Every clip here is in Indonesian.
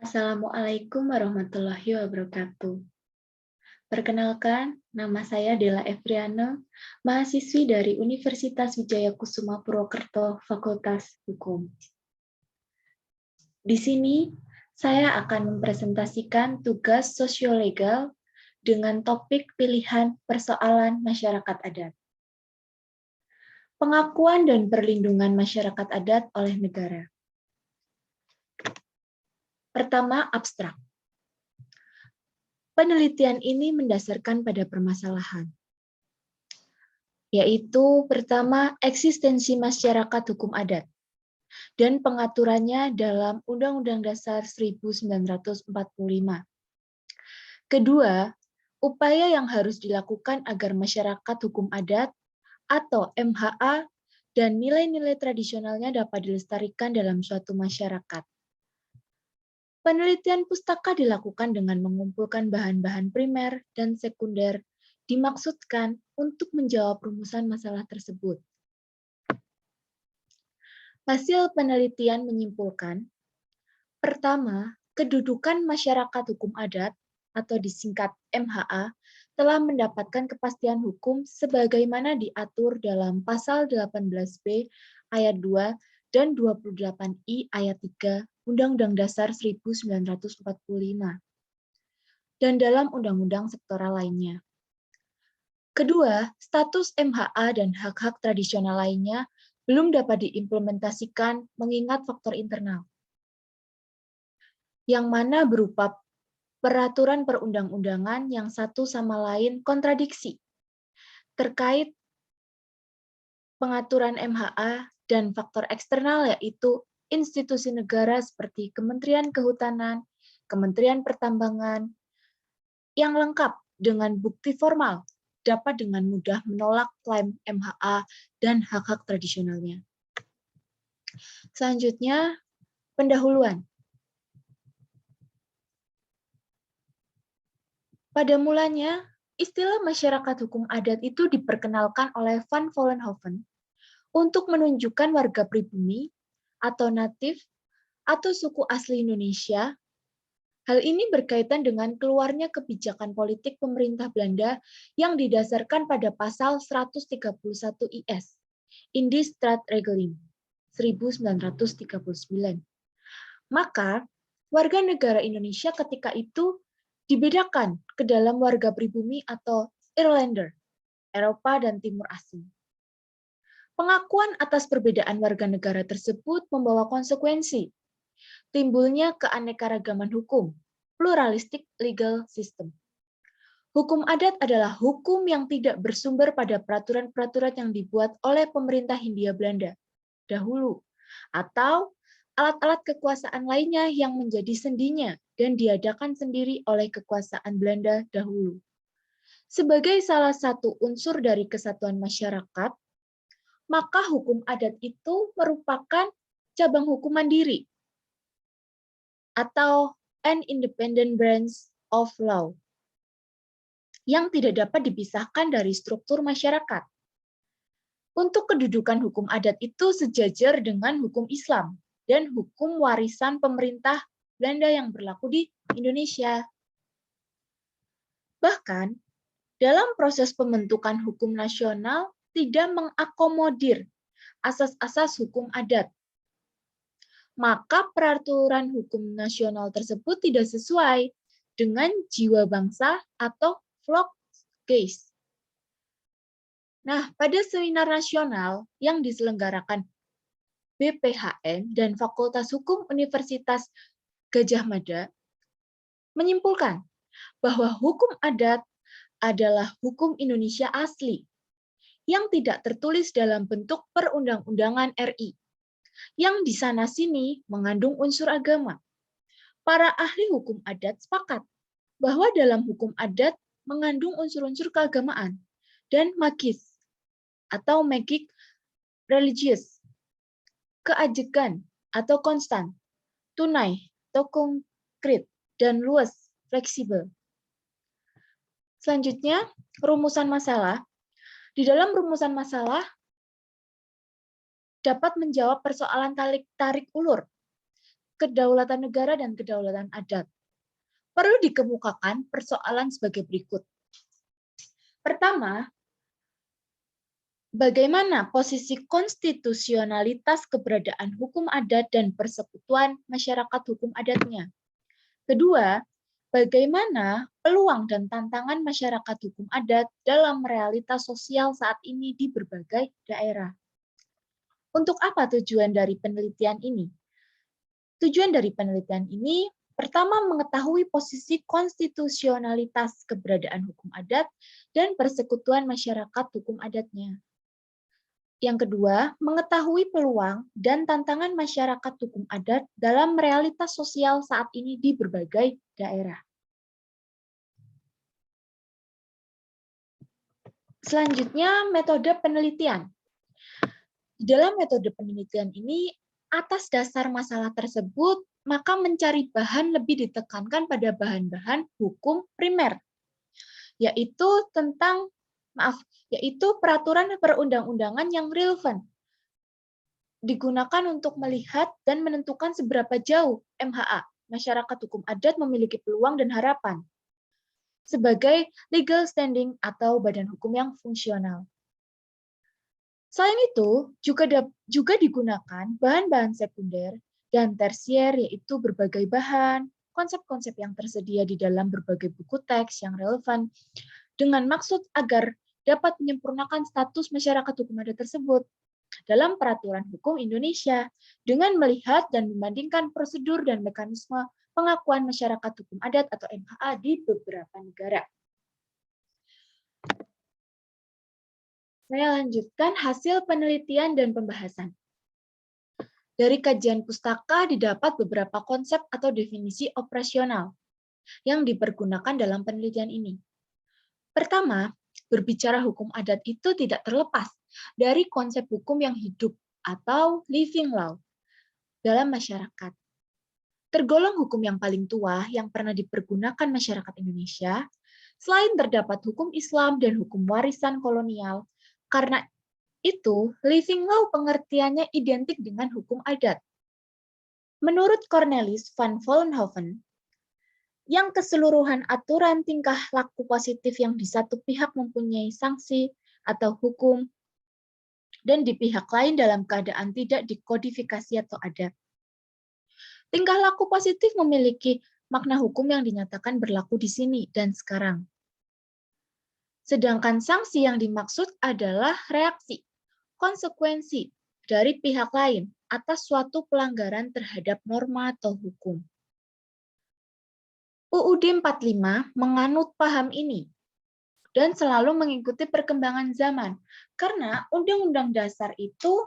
Assalamualaikum warahmatullahi wabarakatuh. Perkenalkan, nama saya Della Efriana, mahasiswi dari Universitas Wijaya Kusuma Purwokerto, Fakultas Hukum. Di sini, saya akan mempresentasikan tugas sosiolegal dengan topik pilihan persoalan masyarakat adat. Pengakuan dan perlindungan masyarakat adat oleh negara. Pertama, abstrak. Penelitian ini mendasarkan pada permasalahan, yaitu pertama, eksistensi masyarakat hukum adat, dan pengaturannya dalam Undang-Undang Dasar 1945. Kedua, upaya yang harus dilakukan agar masyarakat hukum adat atau MHA dan nilai-nilai tradisionalnya dapat dilestarikan dalam suatu masyarakat. Penelitian pustaka dilakukan dengan mengumpulkan bahan-bahan primer dan sekunder dimaksudkan untuk menjawab rumusan masalah tersebut. Hasil penelitian menyimpulkan, pertama, kedudukan masyarakat hukum adat atau disingkat MHA telah mendapatkan kepastian hukum sebagaimana diatur dalam pasal 18B ayat 2 dan 28I ayat 3 Undang-Undang Dasar 1945 dan dalam undang-undang sektoral lainnya. Kedua, status MHA dan hak-hak tradisional lainnya belum dapat diimplementasikan mengingat faktor internal, yang mana berupa peraturan perundang-undangan yang satu sama lain kontradiksi terkait pengaturan MHA dan faktor eksternal yaitu institusi negara seperti Kementerian Kehutanan, Kementerian Pertambangan, yang lengkap dengan bukti formal dapat dengan mudah menolak klaim MHA dan hak-hak tradisionalnya. Selanjutnya, pendahuluan. Pada mulanya, istilah masyarakat hukum adat itu diperkenalkan oleh Van Vollenhoven untuk menunjukkan warga pribumi atau natif atau suku asli Indonesia. Hal ini berkaitan dengan keluarnya kebijakan politik pemerintah Belanda yang didasarkan pada pasal 131 IS, Indienststraatregeling 1939. Maka, warga negara Indonesia ketika itu dibedakan ke dalam warga pribumi atau Irlander, Eropa dan Timur Asing. Pengakuan atas perbedaan warga negara tersebut membawa konsekuensi timbulnya keanekaragaman hukum, pluralistic legal system. Hukum adat adalah hukum yang tidak bersumber pada peraturan-peraturan yang dibuat oleh pemerintah Hindia Belanda dahulu, atau alat-alat kekuasaan lainnya yang menjadi sendinya dan diadakan sendiri oleh kekuasaan Belanda dahulu. Sebagai salah satu unsur dari kesatuan masyarakat, maka hukum adat itu merupakan cabang hukum mandiri atau an independent branch of law yang tidak dapat dipisahkan dari struktur masyarakat. Untuk kedudukan hukum adat itu sejajar dengan hukum Islam dan hukum warisan pemerintah Belanda yang berlaku di Indonesia. Bahkan, dalam proses pembentukan hukum nasional tidak mengakomodir asas-asas hukum adat. Maka peraturan hukum nasional tersebut tidak sesuai dengan jiwa bangsa atau Volksgeist. Nah, pada seminar nasional yang diselenggarakan BPHN dan Fakultas Hukum Universitas Gadjah Mada menyimpulkan bahwa hukum adat adalah hukum Indonesia asli yang tidak tertulis dalam bentuk perundang-undangan RI, yang di sana-sini mengandung unsur agama. Para ahli hukum adat sepakat bahwa dalam hukum adat mengandung unsur-unsur keagamaan dan magis atau magic religious, keajegan atau konstan, tunai atau konkret, dan luas, fleksibel. Selanjutnya, rumusan masalah. Di dalam rumusan masalah dapat menjawab persoalan tarik ulur kedaulatan negara dan kedaulatan adat. Perlu dikemukakan persoalan sebagai berikut. Pertama, bagaimana posisi konstitusionalitas keberadaan hukum adat dan persekutuan masyarakat hukum adatnya? Kedua, bagaimana peluang dan tantangan masyarakat hukum adat dalam realitas sosial saat ini di berbagai daerah? Untuk apa tujuan dari penelitian ini? Tujuan dari penelitian ini pertama mengetahui posisi konstitusionalitas keberadaan hukum adat dan persekutuan masyarakat hukum adatnya. Yang kedua, mengetahui peluang dan tantangan masyarakat hukum adat dalam realitas sosial saat ini di berbagai daerah. Selanjutnya, metode penelitian. Di dalam metode penelitian ini, atas dasar masalah tersebut, maka mencari bahan lebih ditekankan pada bahan-bahan hukum primer, yaitu yaitu peraturan perundang-undangan yang relevan, digunakan untuk melihat dan menentukan seberapa jauh MHA, masyarakat hukum adat memiliki peluang dan harapan, sebagai legal standing atau badan hukum yang fungsional. Selain itu, juga digunakan bahan-bahan sekunder dan tersier, yaitu berbagai bahan, konsep-konsep yang tersedia di dalam berbagai buku teks yang relevan, dengan maksud agar dapat menyempurnakan status masyarakat hukum adat tersebut dalam peraturan hukum Indonesia, dengan melihat dan membandingkan prosedur dan mekanisme pengakuan masyarakat hukum adat atau MHA di beberapa negara. Saya lanjutkan hasil penelitian dan pembahasan. Dari kajian pustaka didapat beberapa konsep atau definisi operasional yang dipergunakan dalam penelitian ini. Pertama, berbicara hukum adat itu tidak terlepas dari konsep hukum yang hidup atau living law dalam masyarakat. Tergolong hukum yang paling tua yang pernah dipergunakan masyarakat Indonesia, selain terdapat hukum Islam dan hukum warisan kolonial. Karena itu, living law pengertiannya identik dengan hukum adat. Menurut Cornelis van Vollenhoven, yang keseluruhan aturan tingkah laku positif yang di satu pihak mempunyai sanksi atau hukum, dan di pihak lain dalam keadaan tidak dikodifikasi atau adat. Tingkah laku positif memiliki makna hukum yang dinyatakan berlaku di sini dan sekarang. Sedangkan sanksi yang dimaksud adalah reaksi, konsekuensi dari pihak lain atas suatu pelanggaran terhadap norma atau hukum. UUD 45 menganut paham ini dan selalu mengikuti perkembangan zaman, karena Undang-Undang Dasar itu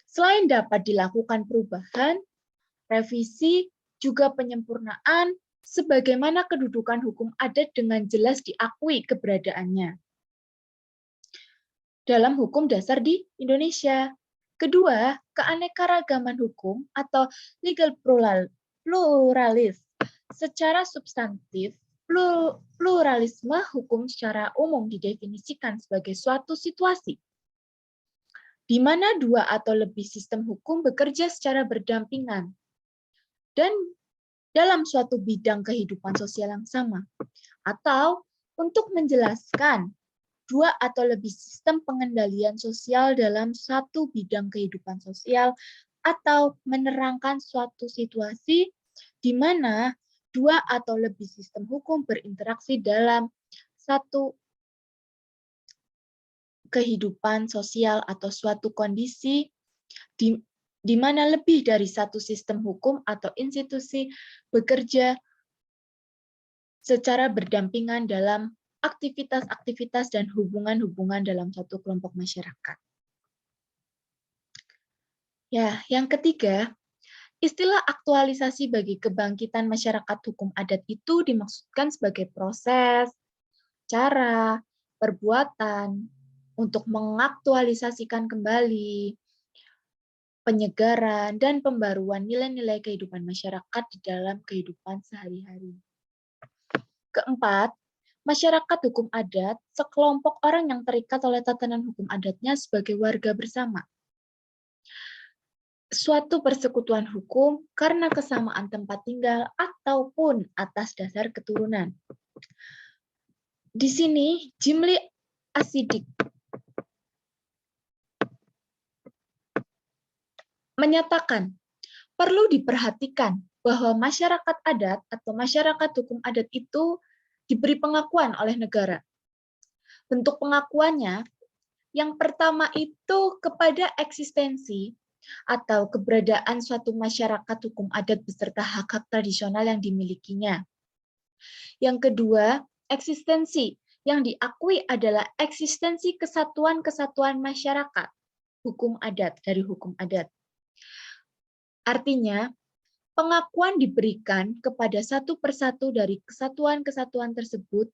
selain dapat dilakukan perubahan, revisi, juga penyempurnaan, sebagaimana kedudukan hukum adat dengan jelas diakui keberadaannya dalam hukum dasar di Indonesia. Kedua, keanekaragaman hukum atau legal pluralism. Secara substantif, pluralisme hukum secara umum didefinisikan sebagai suatu situasi di mana dua atau lebih sistem hukum bekerja secara berdampingan dan dalam suatu bidang kehidupan sosial yang sama, atau untuk menjelaskan dua atau lebih sistem pengendalian sosial dalam satu bidang kehidupan sosial, atau menerangkan suatu situasi di mana dua atau lebih sistem hukum berinteraksi dalam satu kehidupan sosial atau suatu kondisi di mana lebih dari satu sistem hukum atau institusi bekerja secara berdampingan dalam aktivitas-aktivitas dan hubungan-hubungan dalam satu kelompok masyarakat. Ya, yang ketiga, istilah aktualisasi bagi kebangkitan masyarakat hukum adat itu dimaksudkan sebagai proses, cara, perbuatan untuk mengaktualisasikan kembali penyegaran, dan pembaruan nilai-nilai kehidupan masyarakat di dalam kehidupan sehari-hari. Keempat, masyarakat hukum adat, sekelompok orang yang terikat oleh tatanan hukum adatnya sebagai warga bersama. suatu persekutuan hukum karena kesamaan tempat tinggal ataupun atas dasar keturunan. Di sini, Jimli Asidik menyatakan perlu diperhatikan bahwa masyarakat adat atau masyarakat hukum adat itu diberi pengakuan oleh negara. Bentuk pengakuannya, yang pertama itu kepada eksistensi atau keberadaan suatu masyarakat hukum adat beserta hak-hak tradisional yang dimilikinya. Yang kedua, eksistensi yang diakui adalah eksistensi kesatuan-kesatuan masyarakat hukum adat dari hukum adat. Artinya, pengakuan diberikan kepada satu persatu dari kesatuan-kesatuan tersebut,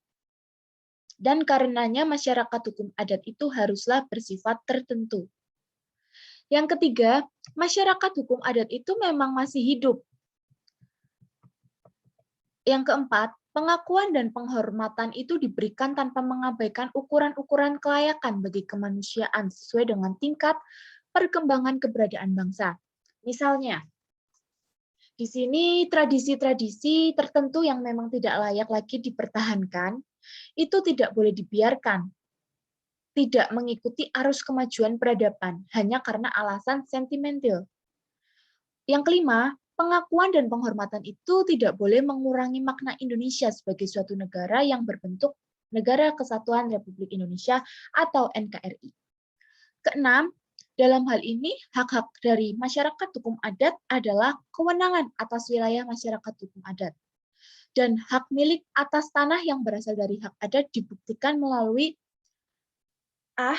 dan karenanya masyarakat hukum adat itu haruslah bersifat tertentu. Yang ketiga, masyarakat hukum adat itu memang masih hidup. Yang keempat, pengakuan dan penghormatan itu diberikan tanpa mengabaikan ukuran-ukuran kelayakan bagi kemanusiaan sesuai dengan tingkat perkembangan keberadaan bangsa. Misalnya, di sini tradisi-tradisi tertentu yang memang tidak layak lagi dipertahankan, itu tidak boleh dibiarkan. Tidak mengikuti arus kemajuan peradaban, hanya karena alasan sentimental. Yang kelima, pengakuan dan penghormatan itu tidak boleh mengurangi makna Indonesia sebagai suatu negara yang berbentuk Negara Kesatuan Republik Indonesia atau NKRI. Keenam, dalam hal ini, hak-hak dari masyarakat hukum adat adalah kewenangan atas wilayah masyarakat hukum adat. Dan hak milik atas tanah yang berasal dari hak adat dibuktikan melalui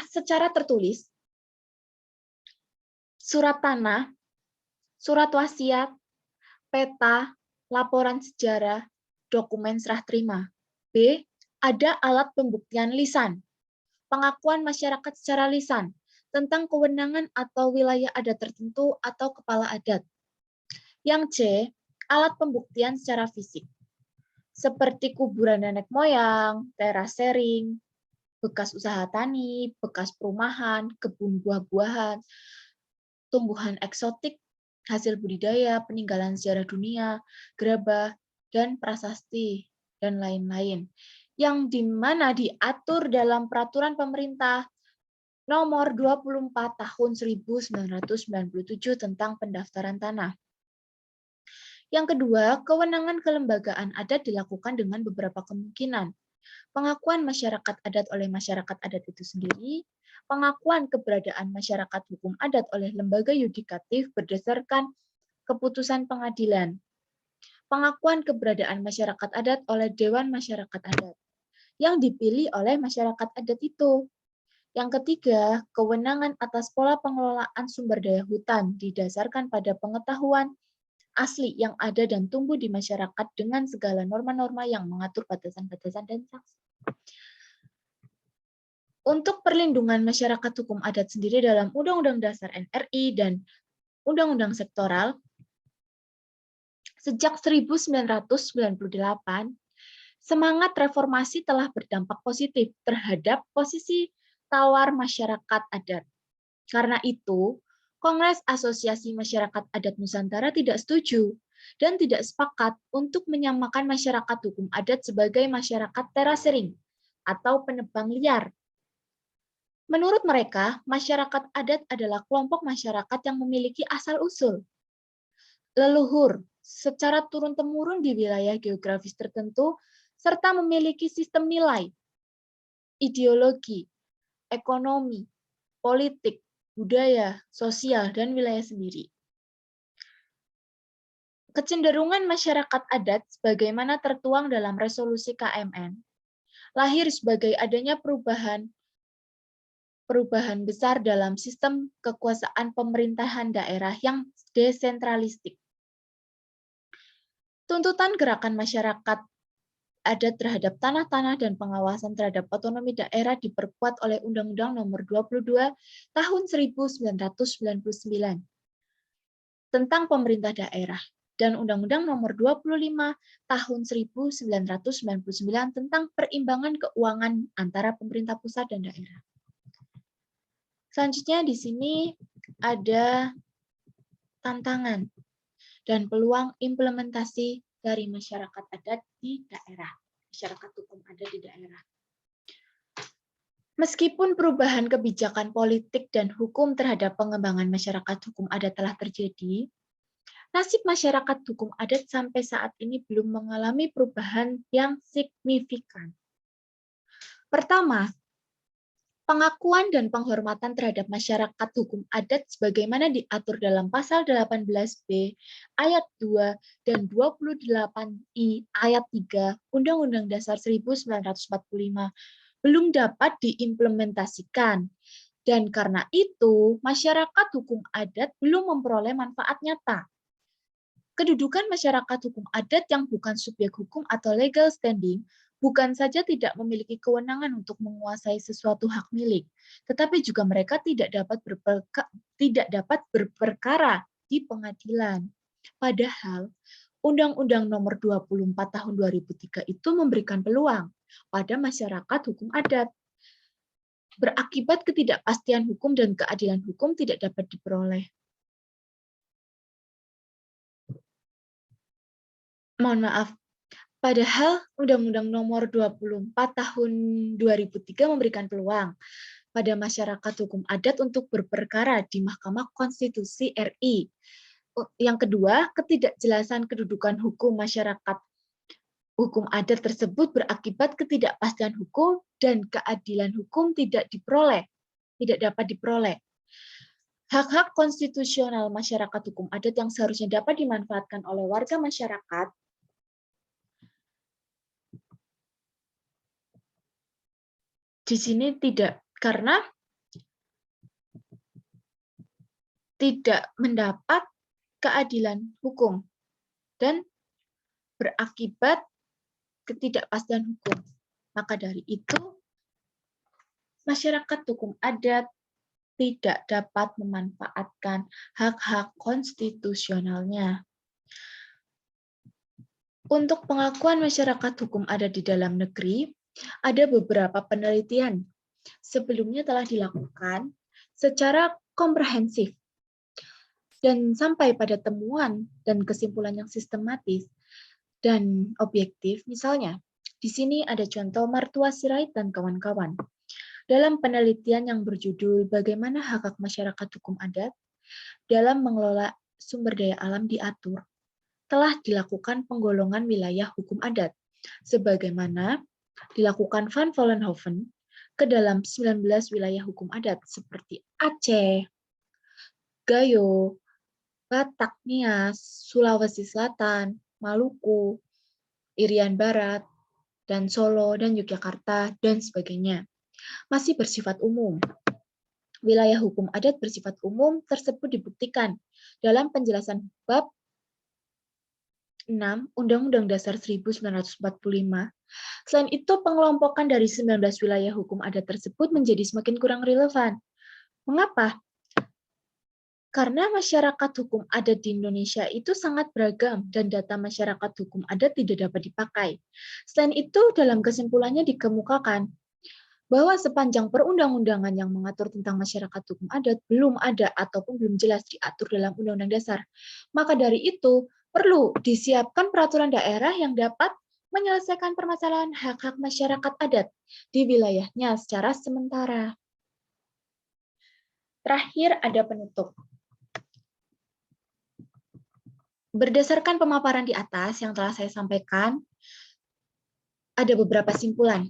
secara tertulis, surat tanah, surat wasiat, peta, laporan sejarah, dokumen serah terima. B. Ada alat pembuktian lisan, pengakuan masyarakat secara lisan tentang kewenangan atau wilayah adat tertentu atau kepala adat. Yang C. Alat pembuktian secara fisik, seperti kuburan nenek moyang, terasering, bekas usaha tani, bekas perumahan, kebun buah-buahan, tumbuhan eksotik, hasil budidaya, peninggalan sejarah dunia, gerabah, dan prasasti, dan lain-lain. Yang dimana diatur dalam peraturan pemerintah nomor 24 tahun 1997 tentang pendaftaran tanah. Yang kedua, kewenangan kelembagaan adat dilakukan dengan beberapa kemungkinan. Pengakuan masyarakat adat oleh masyarakat adat itu sendiri, pengakuan keberadaan masyarakat hukum adat oleh lembaga yudikatif berdasarkan keputusan pengadilan, pengakuan keberadaan masyarakat adat oleh Dewan Masyarakat Adat yang dipilih oleh masyarakat adat itu. Yang ketiga, kewenangan atas pola pengelolaan sumber daya hutan didasarkan pada pengetahuan asli yang ada dan tumbuh di masyarakat dengan segala norma-norma yang mengatur batasan-batasan dan sanksi. Untuk perlindungan masyarakat hukum adat sendiri dalam Undang-Undang Dasar NRI dan Undang-Undang Sektoral, sejak 1998, semangat reformasi telah berdampak positif terhadap posisi tawar masyarakat adat. Karena itu, Kongres Asosiasi Masyarakat Adat Nusantara tidak setuju dan tidak sepakat untuk menyamakan masyarakat hukum adat sebagai masyarakat terasering atau penebang liar. Menurut mereka, masyarakat adat adalah kelompok masyarakat yang memiliki asal-usul, leluhur, secara turun-temurun di wilayah geografis tertentu, serta memiliki sistem nilai, ideologi, ekonomi, politik, budaya, sosial, dan wilayah sendiri. Kecenderungan masyarakat adat sebagaimana tertuang dalam resolusi KMN lahir sebagai adanya perubahan besar dalam sistem kekuasaan pemerintahan daerah yang desentralistik. Tuntutan gerakan masyarakat adat terhadap tanah-tanah dan pengawasan terhadap otonomi daerah diperkuat oleh Undang-Undang Nomor 22 Tahun 1999 tentang pemerintah daerah dan Undang-Undang Nomor 25 Tahun 1999 tentang perimbangan keuangan antara pemerintah pusat dan daerah. Selanjutnya di sini ada tantangan, dan peluang implementasi dari masyarakat adat di daerah. Masyarakat hukum adat di daerah. Meskipun perubahan kebijakan politik dan hukum terhadap pengembangan masyarakat hukum adat telah terjadi, nasib masyarakat hukum adat sampai saat ini belum mengalami perubahan yang signifikan. Pertama, pengakuan dan penghormatan terhadap masyarakat hukum adat sebagaimana diatur dalam pasal 18B ayat 2 dan 28I ayat 3 Undang-Undang Dasar 1945 belum dapat diimplementasikan. Dan karena itu, masyarakat hukum adat belum memperoleh manfaat nyata. Kedudukan masyarakat hukum adat yang bukan subjek hukum atau legal standing bukan saja tidak memiliki kewenangan untuk menguasai sesuatu hak milik, tetapi juga mereka tidak dapat berperkara di pengadilan. Padahal, Undang-Undang Nomor 24 Tahun 2003 itu memberikan peluang pada masyarakat hukum adat. Berakibat ketidakpastian hukum dan keadilan hukum tidak dapat diperoleh. Mohon maaf, padahal Undang-Undang Nomor 24 Tahun 2003 memberikan peluang pada masyarakat hukum adat untuk berperkara di Mahkamah Konstitusi RI. Yang kedua, ketidakjelasan kedudukan hukum masyarakat hukum adat tersebut berakibat ketidakpastian hukum dan keadilan hukum tidak dapat diperoleh. Hak-hak konstitusional masyarakat hukum adat yang seharusnya dapat dimanfaatkan oleh warga masyarakat di sini tidak, karena tidak mendapat keadilan hukum dan berakibat ketidakpastian hukum. Maka dari itu, masyarakat hukum adat tidak dapat memanfaatkan hak-hak konstitusionalnya. Untuk pengakuan masyarakat hukum adat di dalam negeri, ada beberapa penelitian sebelumnya telah dilakukan secara komprehensif dan sampai pada temuan dan kesimpulan yang sistematis dan objektif. Misalnya, di sini ada contoh Martua Sirait dan kawan-kawan. Dalam penelitian yang berjudul Bagaimana Hak-hak Masyarakat Hukum Adat dalam Mengelola Sumber Daya Alam Diatur, telah dilakukan penggolongan wilayah hukum adat, sebagaimana dilakukan Van Vollenhoven ke dalam 19 wilayah hukum adat seperti Aceh, Gayo, Batak, Nias, Sulawesi Selatan, Maluku, Irian Barat, dan Solo, dan Yogyakarta, dan sebagainya. Masih bersifat umum. Wilayah hukum adat bersifat umum tersebut dibuktikan dalam penjelasan bab 6 Undang-Undang Dasar 1945. Selain itu, pengelompokan dari 19 wilayah hukum adat tersebut menjadi semakin kurang relevan. Mengapa? Karena masyarakat hukum adat di Indonesia itu sangat beragam dan data masyarakat hukum adat tidak dapat dipakai. Selain itu, dalam kesimpulannya dikemukakan bahwa sepanjang perundang-undangan yang mengatur tentang masyarakat hukum adat belum ada ataupun belum jelas diatur dalam Undang-Undang Dasar. Maka dari itu, perlu disiapkan peraturan daerah yang dapat menyelesaikan permasalahan hak-hak masyarakat adat di wilayahnya secara sementara. Terakhir, ada penutup. Berdasarkan pemaparan di atas yang telah saya sampaikan, ada beberapa simpulan.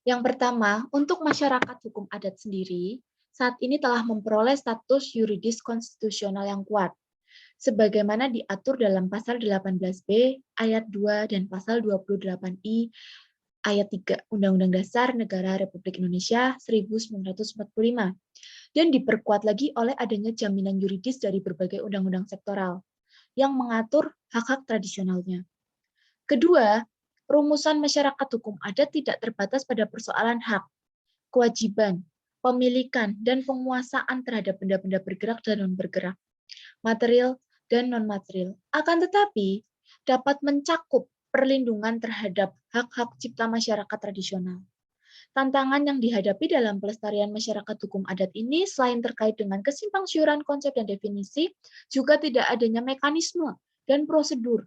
Yang pertama, untuk masyarakat hukum adat sendiri, saat ini telah memperoleh status yuridis konstitusional yang kuat, sebagaimana diatur dalam pasal 18B ayat 2 dan pasal 28I ayat 3 Undang-Undang Dasar Negara Republik Indonesia 1945, dan diperkuat lagi oleh adanya jaminan yuridis dari berbagai undang-undang sektoral yang mengatur hak-hak tradisionalnya. Kedua, rumusan masyarakat hukum adat tidak terbatas pada persoalan hak, kewajiban, pemilikan, dan penguasaan terhadap benda-benda bergerak dan non-bergerak, material dan non-material. Akan tetapi, dapat mencakup perlindungan terhadap hak-hak cipta masyarakat tradisional. Tantangan yang dihadapi dalam pelestarian masyarakat hukum adat ini selain terkait dengan kesimpangsiuran konsep dan definisi, juga tidak adanya mekanisme dan prosedur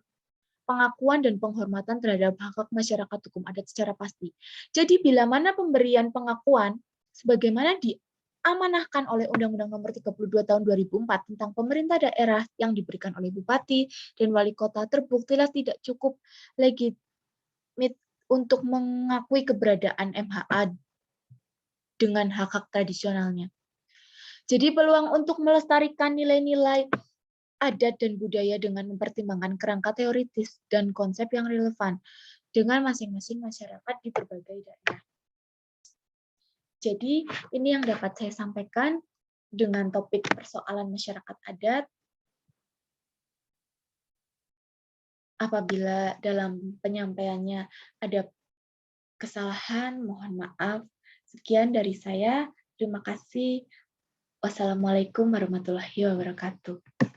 pengakuan dan penghormatan terhadap hak-hak masyarakat hukum adat secara pasti. Jadi bila mana pemberian pengakuan sebagaimana diamanahkan oleh Undang-Undang Nomor 32 Tahun 2004 tentang pemerintah daerah yang diberikan oleh bupati dan wali kota terbuktilah tidak cukup legitimate untuk mengakui keberadaan MHA dengan hak-hak tradisionalnya. Jadi peluang untuk melestarikan nilai-nilai adat dan budaya dengan mempertimbangkan kerangka teoritis dan konsep yang relevan dengan masing-masing masyarakat di berbagai daerah. Jadi ini yang dapat saya sampaikan dengan topik persoalan masyarakat adat. Apabila dalam penyampaiannya ada kesalahan, mohon maaf. Sekian dari saya. Terima kasih. Wassalamualaikum warahmatullahi wabarakatuh.